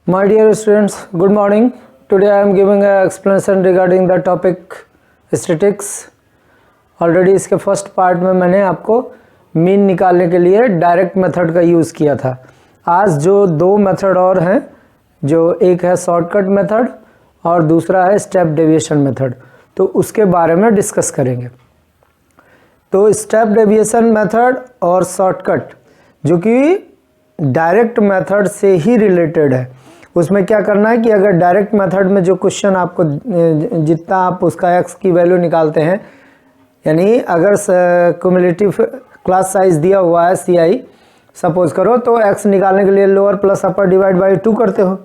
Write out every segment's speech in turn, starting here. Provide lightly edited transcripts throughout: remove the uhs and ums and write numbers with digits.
My dear students, good morning. Today I am giving an explanation regarding the topic statistics. Already इसके first part में मैंने आपको mean निकालने के लिए डायरेक्ट मेथड का यूज़ किया था। आज जो दो मेथड और हैं, जो एक है शॉर्टकट मेथड और दूसरा है स्टेप डेविएशन मेथड, तो उसके बारे में डिस्कस करेंगे। तो स्टेप डेविएशन मेथड और शॉर्टकट जो कि डायरेक्ट मेथड से ही रिलेटेड है, उसमें क्या करना है कि अगर डायरेक्ट मेथड में जो क्वेश्चन आपको जितना आप उसका एक्स की वैल्यू निकालते हैं, यानी अगर क्यूमुलेटिव क्लास साइज दिया हुआ है CI सपोज करो, तो एक्स निकालने के लिए lower plus upper divide by 2 करते हो,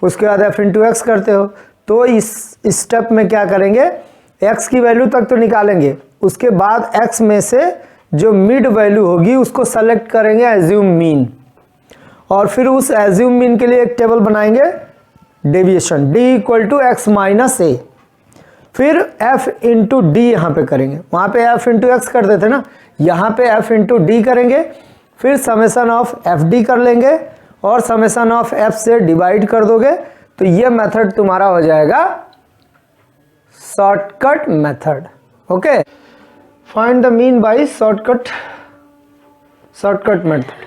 उसके बाद f इंटू एक्स करते हो। तो इस स्टेप में क्या करेंगे, x की वैल्यू तक तो निकालेंगे, उसके बाद x में से जो मिड वैल्यू होगी उसको सेलेक्ट करेंगे एज्यूम मीन, और फिर उस एज्यूम मीन के लिए एक टेबल बनाएंगे deviation d equal to x minus a, फिर f इंटू डी यहाँ पे करेंगे, वहाँ पे f इंटू एक्स करते थे ना, यहाँ पे f इंटू डी करेंगे, फिर समेसन ऑफ एफ डी कर लेंगे और समेसन ऑफ f से डिवाइड कर दोगे, तो ये मेथड तुम्हारा हो जाएगा shortcut method. Okay, find the mean by shortcut method.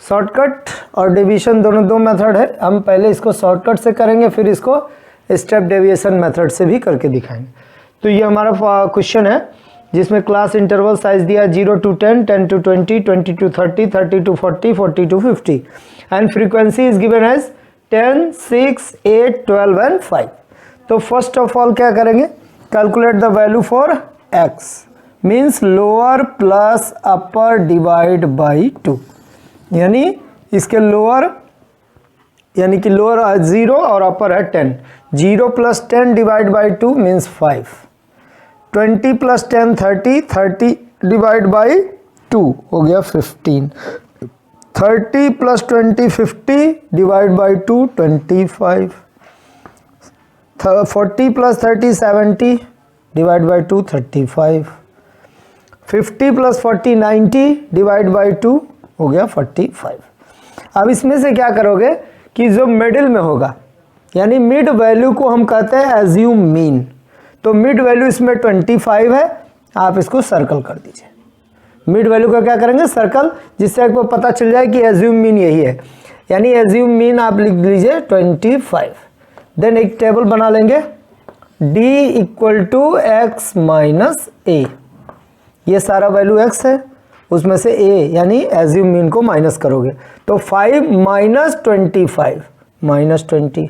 Shortcut और डेविएशन दोनों दो मेथड है, हम पहले इसको शॉर्टकट से करेंगे, फिर इसको स्टेप डेविएशन मेथड से भी करके दिखाएंगे। तो ये हमारा क्वेश्चन है जिसमें क्लास इंटरवल साइज दिया 0 to 10, 10 to 20, 20 to 30, 30 to 40, 40 to 50 and frequency is given as 10, 6, 8, 12 and 5। तो फर्स्ट ऑफ ऑल क्या करेंगे, calculate the value for x means lower plus upper divide by 2, यानी इसके लोअर यानी कि लोअर 0 और अपर है 10। 0 plus 10 divide by 2 means 5। 20 plus 10 30, 30 divide by 2 हो गया 15। 30 plus 20 50 divide by 2 25। 40 plus 30 70 divide by 2 35। 50 plus 40 90 divide by 2 हो गया 45। अब इसमें से क्या करोगे कि जो मिडिल में होगा, यानी मिड वैल्यू को हम कहते हैं एज्यूम मीन, तो मिड वैल्यू इसमें 25 है, आप इसको सर्कल कर दीजिए। मिड वैल्यू का क्या करेंगे, सर्कल, जिससे आपको पता चल जाए कि एज्यूम मीन यही है, यानी एज्यूम मीन आप लिख लीजिए 25। देन एक टेबल बना लेंगे d equal to x minus a, ये सारा वैल्यू x है, उसमें से a यानी एज्यूम मीन को माइनस करोगे, तो 5 माइनस 25 माइनस 20।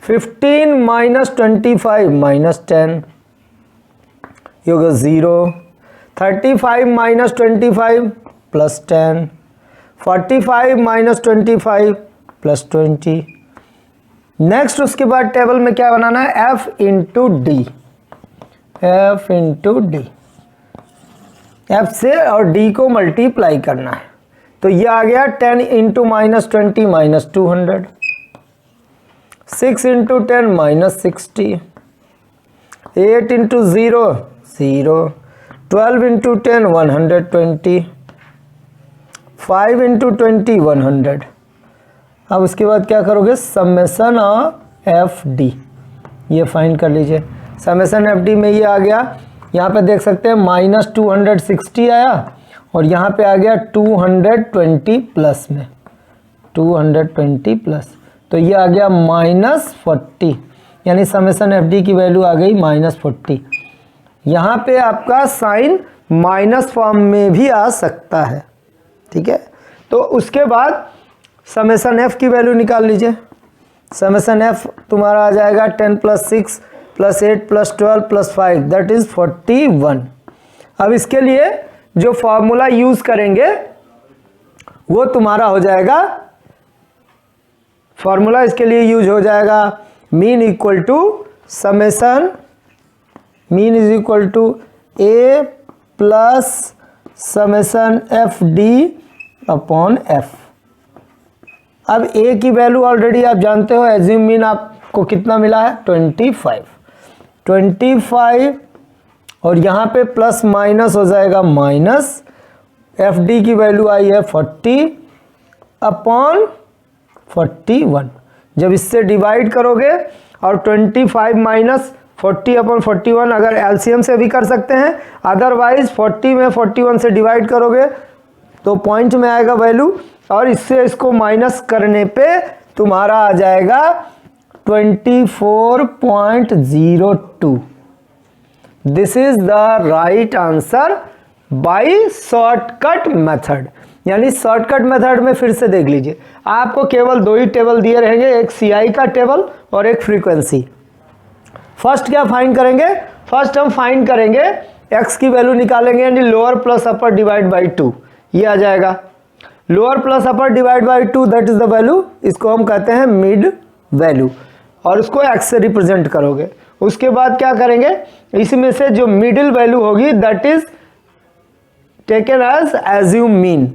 15 माइनस 25 माइनस 10, ये होगा 0। 35 minus 25 plus 10। 45 minus 25 plus 20। Next उसके बाद टेबल में क्या बनाना है, f into D, f into D, f से और d को मल्टीप्लाई करना है, तो ये आ गया 10 into minus 20 minus 200। 6 into 10 minus 60। 8 into 0 0। 12 into 10 120। 5 into 20 100। अब उसके बाद क्या करोगे, समेसन ऑफ एफ डी, ये फाइंड कर लीजिए। समेसन एफ डी में ये आ गया, यहाँ पे देख सकते हैं माइनस 260 आया, और यहाँ पे आ गया 220 प्लस में 220 प्लस, तो ये आ गया माइनस 40, यानी समेसन एफ डी की वैल्यू आ गई माइनस 40। यहाँ पे आपका साइन माइनस फॉर्म में भी आ सकता है, ठीक है। तो उसके बाद समेसन एफ की वैल्यू निकाल लीजिए। समेसन एफ तुम्हारा आ जाएगा 10 plus 6 plus 8 plus 12 plus 5 that is 41। अब इसके लिए जो फॉर्मूला यूज करेंगे वो तुम्हारा हो जाएगा, फॉर्मूला इसके लिए यूज हो जाएगा mean equal to summation, mean is equal to a plus summation f d upon f. अब ए की वैल्यू ऑलरेडी आप जानते हो, एज्यूम मीन आपको कितना मिला है 25, और यहाँ पे प्लस माइनस हो जाएगा माइनस, एफ डी की वैल्यू आई है 40 अपॉन 41। जब इससे डिवाइड करोगे और 25 माइनस 40/41 अगर एलसीएम से भी कर सकते हैं, अदरवाइज 40 में 41 से डिवाइड करोगे तो पॉइंट में आएगा वैल्यू, और इससे इसको माइनस करने पे तुम्हारा आ जाएगा 24.02। This is the right answer by shortcut method. यानी शॉर्टकट मेथड में फिर से देख लीजिए, आपको केवल दो ही टेबल दिए रहेंगे, एक सीआई का टेबल और एक फ्रीक्वेंसी। फर्स्ट क्या फाइंड करेंगे? फर्स्ट हम फाइंड करेंगे एक्स की वैल्यू निकालेंगे, यानी lower plus upper divide by 2, ये आ जाएगा। Lower plus upper divide by 2 that is the value, इसको हम कहते हैं मिड वैल्यू, और इसको एक्स से रिप्रेजेंट करोगे। उसके बाद क्या करेंगे, इसमें से जो मिडिल वैल्यू होगी that is taken as assume mean,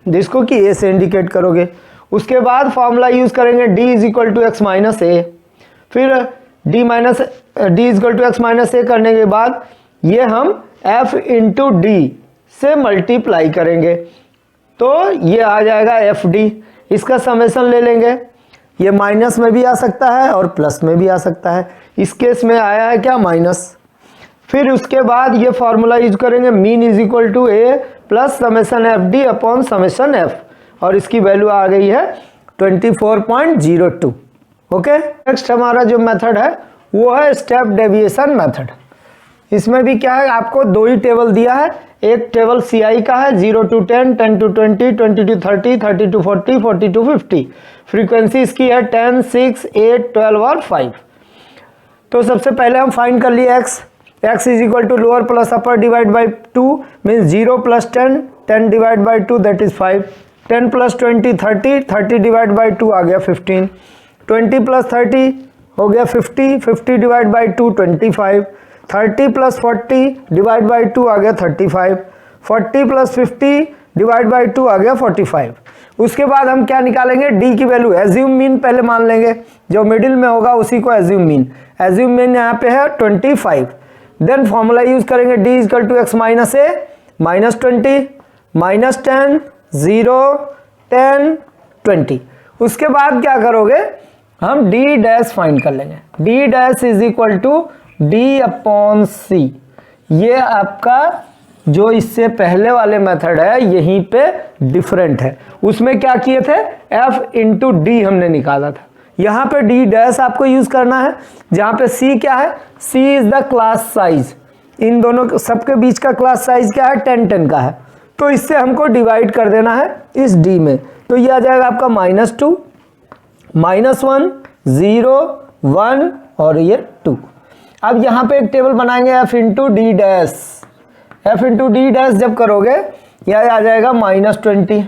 जिसको कि ए से इंडिकेट करोगे। उसके बाद फॉर्मूला यूज करेंगे d is equal to x minus a, फिर d is equal to x minus a करने के बाद ये हम f इंटू डी से मल्टीप्लाई करेंगे, तो ये आ जाएगा fd। इसका समेशन ले लेंगे, ये माइनस में भी आ सकता है और प्लस में भी आ सकता है, इस केस में आया है क्या माइनस। फिर उसके बाद ये फॉर्मूला यूज करेंगे mean is equal to a plus summation f d upon summation f, और इसकी वैल्यू आ गई है 24.02। ओके, नेक्स्ट हमारा जो मेथड है वो है स्टेप डेविएशन मेथड। इसमें भी क्या है, आपको दो ही टेबल दिया है, एक टेबल सीआई का है 0 to 10, 10 to 20, 20 to 30, 30 to 40, 40 to 50। Frequency इसकी है 10, 6, 8, 12 और 5। तो सबसे पहले हम फाइंड कर लिए x is equal to lower plus upper divide by 2 means 0 plus 10, 10 divide by 2 that is 5, 10 plus 20 30, 30 divide by 2 आ गया 15, 20 प्लस 30 हो गया 50, 50 divide by 2 25, 30 plus 40 divide by 2 आ गया 35, 40 प्लस 50 डिवाइड बाई 2 आ गया 45। उसके बाद हम क्या निकालेंगे, d की वैल्यू एज्यूम मीन पहले मान लेंगे, जो मिडिल में होगा उसी को एज्यूम मीन। एज्यूम मीन यहाँ पे है 25। देन फॉर्मूला यूज करेंगे d equal to x minus a minus 20 minus 10 0 10 20। उसके बाद क्या करोगे, हम d डैश फाइंड कर लेंगे, d dash is equal to d upon c. ये आपका जो इससे पहले वाले मेथड है यहीं पे डिफरेंट है, उसमें क्या किए थे f इंटू डी हमने निकाला था, यहाँ पे d डैश आपको यूज करना है, जहाँ पे c क्या है, c is the class size. इन दोनों सबके बीच का क्लास साइज क्या है 10 10 का है, तो इससे हमको डिवाइड कर देना है इस d में, तो ये आ जाएगा आपका -2 -1 0 1 और ये 2। अब यहाँ पे एक टेबल बनाएंगे f into d dash, f into d dash जब करोगे यह आ जाएगा -20,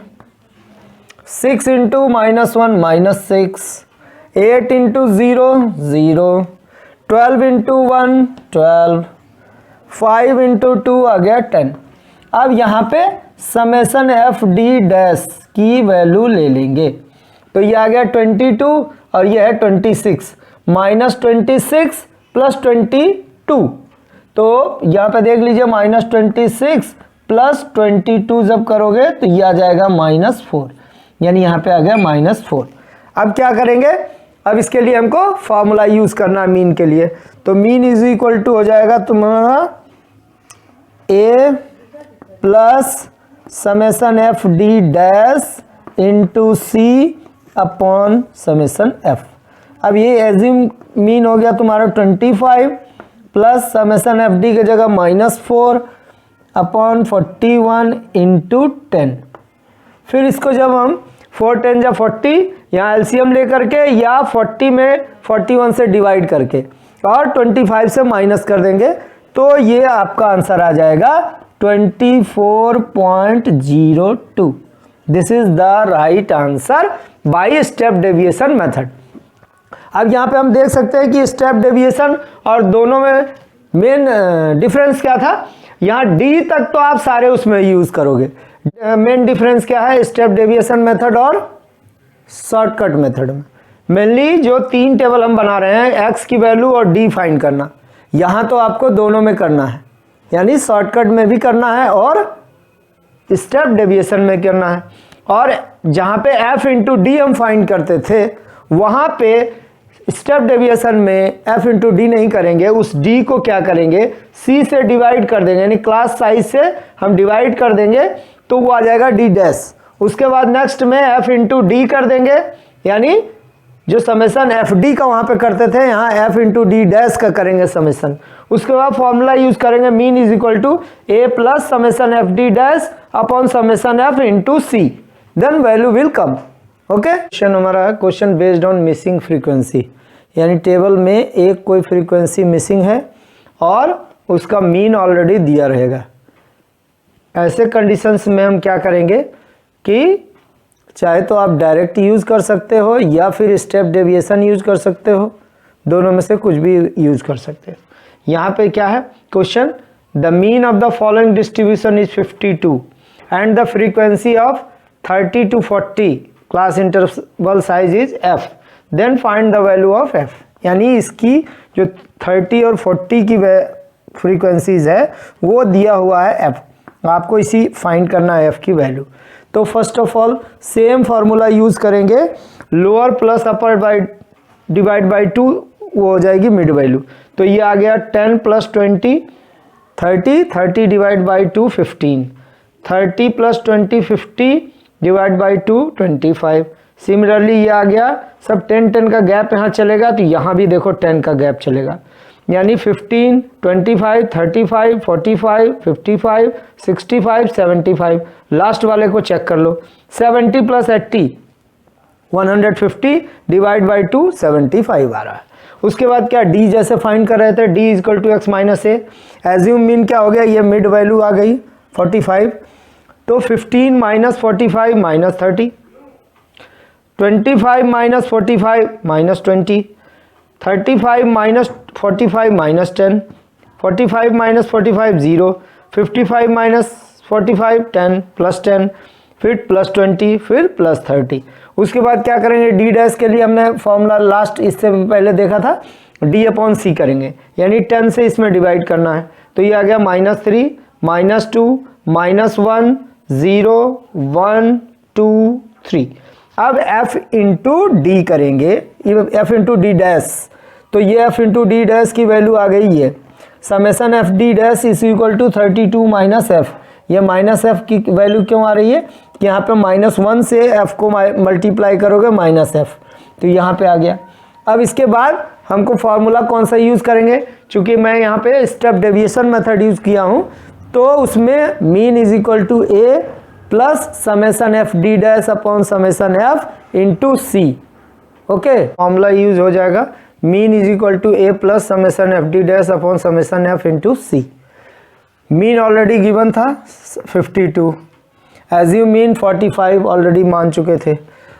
6 इंटू -1 -6, 8 इंटू 0 0, 12 इंटू 1 12, 5 इंटू 2 आ गया 10। अब यहाँ पे समेशन एफ डी डैश की वैल्यू ले लेंगे, तो ये आ गया 22 और ये है 26, -26 प्लस 22, तो यहाँ पे देख लीजिए -26 प्लस 22 जब करोगे तो ये आ जाएगा -4, यानी यहाँ पे आ गया -4। अब क्या करेंगे, अब इसके लिए हमको फॉर्मूला यूज करना है मीन के लिए, तो मीन इज इक्वल टू हो जाएगा तुम्हारा a plus summation f d dash into c upon summation f. अब ये एज्यूम मीन हो गया तुम्हारा 25 प्लस समेशन एफ डी की जगह -4 अपॉन 41 इंटू 10। फिर इसको जब हम 4 10 या 40 यहाँ एलसीएम लेकर के या 40 में 41 से डिवाइड करके और 25 से माइनस कर देंगे, तो ये आपका आंसर आ जाएगा 24.02। This is the right answer by step deviation method. अब यहाँ पे हम देख सकते हैं कि स्टेप डेविएशन और दोनों में मेन डिफरेंस क्या था, यहाँ डी तक तो आप सारे उसमें यूज करोगे। मेन डिफरेंस क्या है स्टेप डेविएशन मेथड और शॉर्टकट मेथड में, मेनली जो तीन टेबल हम बना रहे हैं एक्स की वैल्यू और डी फाइंड करना, यहाँ तो आपको दोनों में करना है, यानी शॉर्टकट में भी करना है और स्टेप डेविएशन में करना है। और जहाँ पे f इंटू डी हम फाइंड करते थे वहाँ पे स्टेप डेविएशन में f इंटू डी नहीं करेंगे, उस d को क्या करेंगे c से डिवाइड कर देंगे, यानी क्लास साइज से हम डिवाइड कर देंगे तो वो आ जाएगा d डैश। उसके बाद नेक्स्ट में f इंटू डी कर देंगे, यानी जो समेशन एफ डी का वहाँ पे करते थे यहाँ f इंटू डी डैश का करेंगे समेशन। उसके बाद फॉर्मूला यूज करेंगे mean is equal to a plus summation f d dash upon summation f into c, then value will come. Okay, question हमारा है question based on missing frequency, यानी table में एक कोई फ्रीक्वेंसी मिसिंग है और उसका मीन ऑलरेडी दिया रहेगा। ऐसे कंडीशंस में हम क्या करेंगे कि चाहे तो आप डायरेक्ट यूज़ कर सकते हो या फिर स्टेप डेविएशन यूज़ कर सकते हो, दोनों में से कुछ भी यूज़ कर सकते हो। यहाँ पे क्या है question, the mean of the following distribution is 52 and the frequency of 30 to 40 class interval size is f, then find the value of f। यानी इसकी जो 30 और 40 की फ्रीक्वेंसीज है वो दिया हुआ है f, आपको इसी फाइंड करना है f की वैल्यू। तो first of all same formula use करेंगे, lower plus upper by divide by 2 वो हो जाएगी मिड वैल्यू। तो ये आ गया 10 plus 20 30, 30 divide by 2 15, 30 plus 20 50 divide by 2 25। Similarly ये आ गया, सब 10 का गैप यहाँ चलेगा तो यहाँ भी देखो 10 का गैप चलेगा, यानी 15 25 35 45 55 65 75। लास्ट वाले को चेक कर लो, 70 प्लस 80 150 डिवाइड बाई 2 75 आ रहा है। उसके बाद क्या d जैसे फाइंड कर रहे थे d equal to x minus a, assume mean क्या हो गया, ये मिड वैल्यू आ गई 45, तो 15 minus 45 minus 30, 25 minus 45 minus 20, 35 minus 45 minus 10, 45 minus 45 0, 55 minus 45 10 plus 10, फिर प्लस 20, फिर प्लस 30। उसके बाद क्या करेंगे, डी डैश के लिए हमने फॉर्मूला लास्ट इससे पहले देखा था, डी अपॉन सी करेंगे, यानी 10 से इसमें डिवाइड करना है। तो ये आ गया -3 -2 -1 0 1 2 3। अब f इंटू डी करेंगे, f इंटू डी डैश, तो ये f इंटू डी डैश की वैल्यू आ गई है summation f d dash is equal to 32 minus f. ये माइनस एफ की वैल्यू क्यों आ रही है कि यहाँ पे -1 से f को मल्टीप्लाई करोगे -f, तो यहाँ पे आ गया। अब इसके बाद हमको फार्मूला कौन सा यूज़ करेंगे, चूँकि मैं यहाँ पे स्टेप डेविएशन मेथड यूज़ किया हूँ तो उसमें mean is equal to a plus summation f d dash upon summation f into c. Okay, formula use हो जाएगा mean is equal to a plus summation f d dash upon summation f into c. Mean already given था 52, assume mean 45 already मान चुके थे,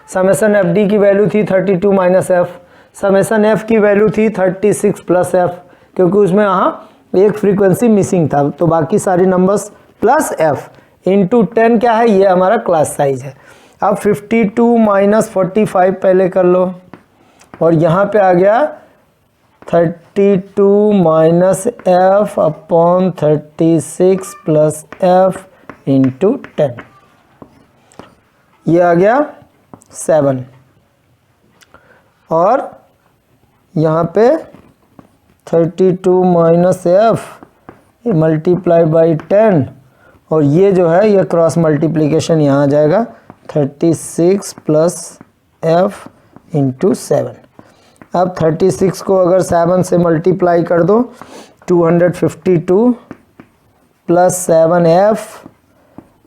summation f d की value थी 32 minus f, summation f की value थी 36 प्लस एफ, क्योंकि उसमें यहाँ एक फ्रीक्वेंसी मिसिंग था, तो बाकी सारी नंबर्स प्लस एफ इंटू 10 क्या है, ये हमारा क्लास साइज है। अब 52 माइनस 45 पहले कर लो, और यहाँ पे आ गया 32 minus F upon 36 plus F into 10, ये आ गया 7, और यहाँ पे 32 माइनस एफ मल्टीप्लाई बाई 10, और ये जो है ये क्रॉस मल्टीप्लिकेशन यहाँ आ जाएगा 36 प्लस एफ इंटू 7। अब 36 को अगर 7 से मल्टीप्लाई कर दो 252 plus 7f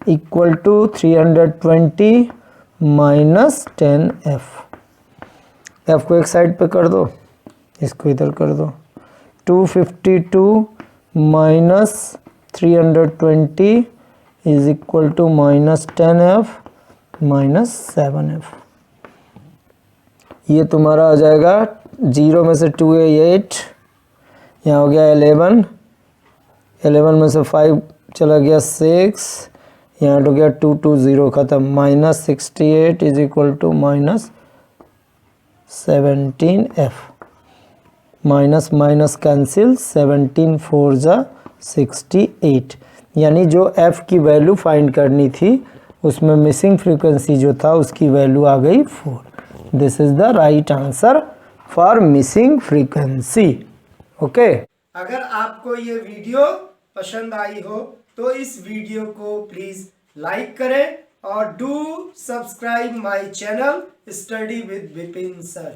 equal to 320 minus 10f। f को एक साइड पे कर दो, इसको इधर कर दो, 252 minus 320 is equal to minus 10f minus 7f। ये तुम्हारा आ जाएगा 0 में से 2 है 8, यहाँ हो गया 11, 11 में से 5 चला गया 6, यहाँ हो गया 2 2 0 ख़त्म, minus 68 is equal to minus 17f। Minus minus cancel, 17 4 जा 68, यानी जो f की वैल्यू फाइंड करनी थी उसमें मिसिंग फ्रीक्वेंसी जो था उसकी वैल्यू आ गई 4। This is the right answer for missing frequency. Okay, अगर आपको ये वीडियो पसंद आई हो तो इस वीडियो को प्लीज लाइक करें और do subscribe my channel study with Vipin sir.